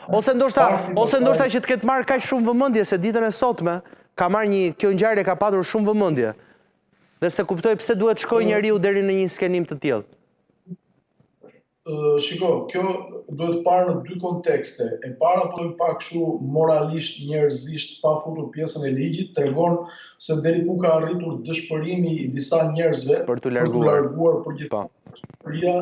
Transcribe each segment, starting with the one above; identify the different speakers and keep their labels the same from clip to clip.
Speaker 1: Ose ndoshta që të ketë marrë kaq shumë vëmendje se ditën e sotme ka marrë kjo ngjarje ka patur shumë vëmendje. Dhe se kuptoj pse duhet shkojë njeriu deri në një skenim të tillë.
Speaker 2: Shiko, kjo duhet parë në dy kontekste. E para po të pak kështu moralisht, njerëzisht, pa futur pjesën e ligjit, tregon se deri ku ka arritur dëshpërimi i disa njerëzve
Speaker 1: për të larguar
Speaker 2: përgjithësia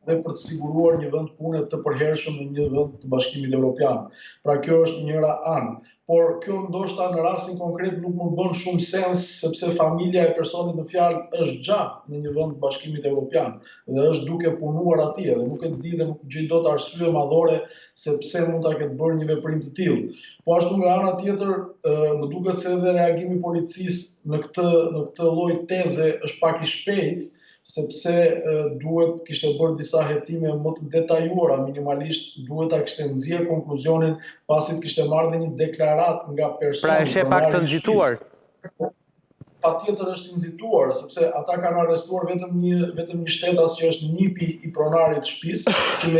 Speaker 2: dhe për të siguruar një vend pune të përhershëm në një vend të Bashkimit Evropian. Pra kjo është njëra anë. Por kjo ndoshta në rastin konkret nuk më bën shumë sens sepse familja e personit në fjalë është gjatë në një vend të Bashkimit Evropian dhe është duke punuar atje dhe nuk e di dhe nuk gjej dot arsye madhore se pse mund ta ketë bërë një veprim të tillë. Po ashtu nga ana tjetër, më duket se edhe reagimi i policisë në këtë lloj teze është pak i shpejtë, sepse duhet kishte bërë disa hetime më të detajuara, minimalisht duhet ta kishte nxjerrë konkluzionin pasi kishte marrë dhe një deklaratë nga personi.
Speaker 1: Pra e sheh pak të nxituar.
Speaker 2: Patjetër është nxituar, sepse ata kanë arrestuar vetëm një shtetas që është nipi i pronarit të shtëpisë, që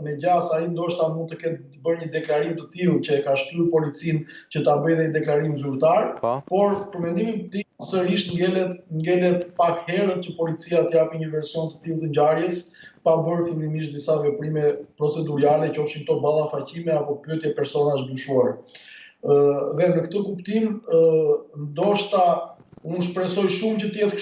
Speaker 2: me gjas ai ndoshta mund të ketë bërë një deklarim të tillë që e ka shtyr policinë që ta bëjë një deklarim zyrtar, por për mendimin tim sërish ngelet pak herët që policia të japi një version të tillë të ngjarjes, pa bërë fillimisht disa veprime procedurale, qofshin to ballafaqime apo pyetje personazh dyshuar. Dhe në këtë kuptim, ndoshta unë shpresoj shumë që të jetë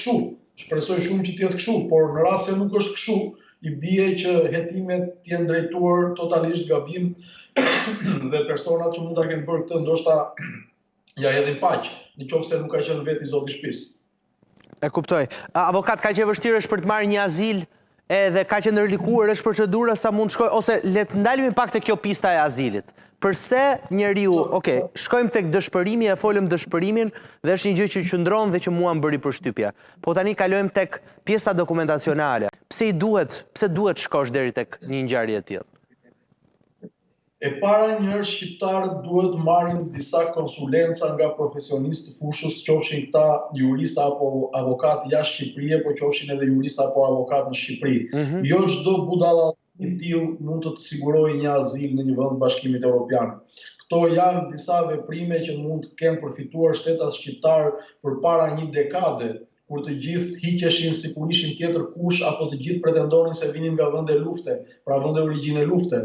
Speaker 2: kështu, por në rast se nuk është kështu, i bie që hetimet të jenë drejtuar totalisht gabim dhe personat që mund ta kenë bërë këtë ndoshta ja hedhin paq, nëse nuk ka qenë vetë i zoti shtëpisë.
Speaker 1: E kuptoj. Avokat, ka që vështirë është për të marrë një azil edhe ka që ndërlikuar është procedura sa mund të shkojë, ose le të ndalemi pak te kjo pista e azilit. Përse njeriu, shkojmë tek dëshpërimi, e folëm dëshpërimin dhe është një gjë që qëndron dhe që mua më bëri përshtypje. Po tani kalojmë tek pjesa dokumentacionale. Pse duhet shkosh deri tek një ngjarje e tillë?
Speaker 2: E para njerëz shqiptarët duhet marrin disa konsulenca nga profesionistë të fushës, qofshin këta juristë apo avokatë jashtë Shqipërisë, po qofshin edhe juristë apo avokatë në Shqipëri. Jo çdo budalla i tillë mund të sigurojë një azil në një vend të Bashkimit Evropian. Këto janë disa veprime që mund të kenë përfituar shtetas shqiptar përpara një dekade, kur të gjithë hiqeshin si kur ishin tjetër kush, apo të gjithë pretendonin se vinin nga vende lufte, pra vende origjinë lufte.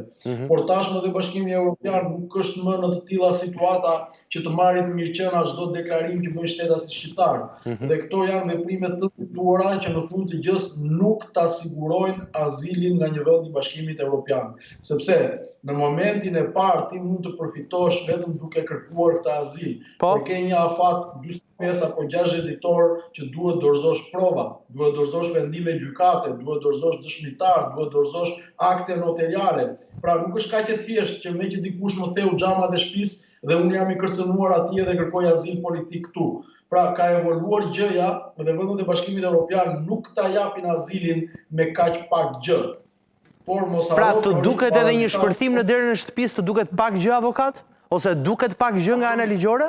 Speaker 2: Por tashmë dhe Bashkimi Evropian nuk është më në të tilla situata që të marrit mirëqenia çdo deklarim që bën shtetasit shqiptar. Dhe këto janë veprime të caktuara që në fund të gjës nuk ta sigurojnë azilin nga një vend i Bashkimit Evropian, sepse në momentin e parë ti mund të përfitosh vetëm duke kërkuar këtë azil. Por ke një afat 45 apo 60 ditor që duhet dorëzosh prova, duhet dorëzosh vendime gjykate, duhet dorëzosh dëshmitar, duhet dorëzosh akte notariale. Pra nuk është kaq e thjeshtë që me që dikush më theu xhamat e shtëpisë dhe unë jam i kërcënuar atje dhe kërkoj azil politik këtu. Pra ka evoluar gjëja dhe vendet e Bashkimit Evropian nuk ta japin azilin me kaq pak gjë.
Speaker 1: Pra të duket edhe një shpërthim në derën e shtëpisë, të duket pak gjë, avokat? Ose duket pak gjë nga ana ligjore?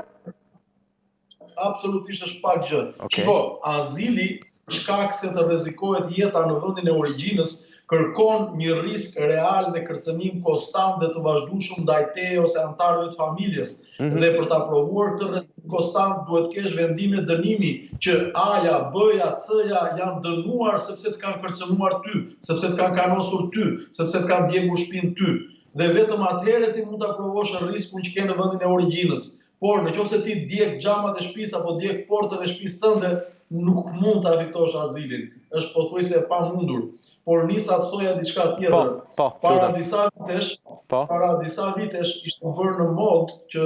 Speaker 2: Absolutisht është pak gjë. Shiko, azili, shkak se të rrezikohet jeta në vendin e origjinës, kërkon një risk real dhe kërcënim konstant dhe të vazhdueshëm ndaj teje ose anëtarëve të familjes. Dhe për ta provuar këtë rrezik konstant duhet kesh vendime dënimi që A-ja, B-ja, C-ja janë dënuar sepse të kanë kërcënuar ty, sepse të kanë kanosur ty, sepse të kanë djegur shtëpinë ty. Dhe vetëm atëherë ti mund ta provosh rrezikun që ke në vendin e origjinës. Por nëse ti djeg xhamat e shtëpisë apo djeg portën e shtëpisë tënde, nuk mund ta fitosh azilin. Është pothuajse e pamundur. Por nisa të thoja diçka tjetër. Para disa vitesh ishte bërë në modë që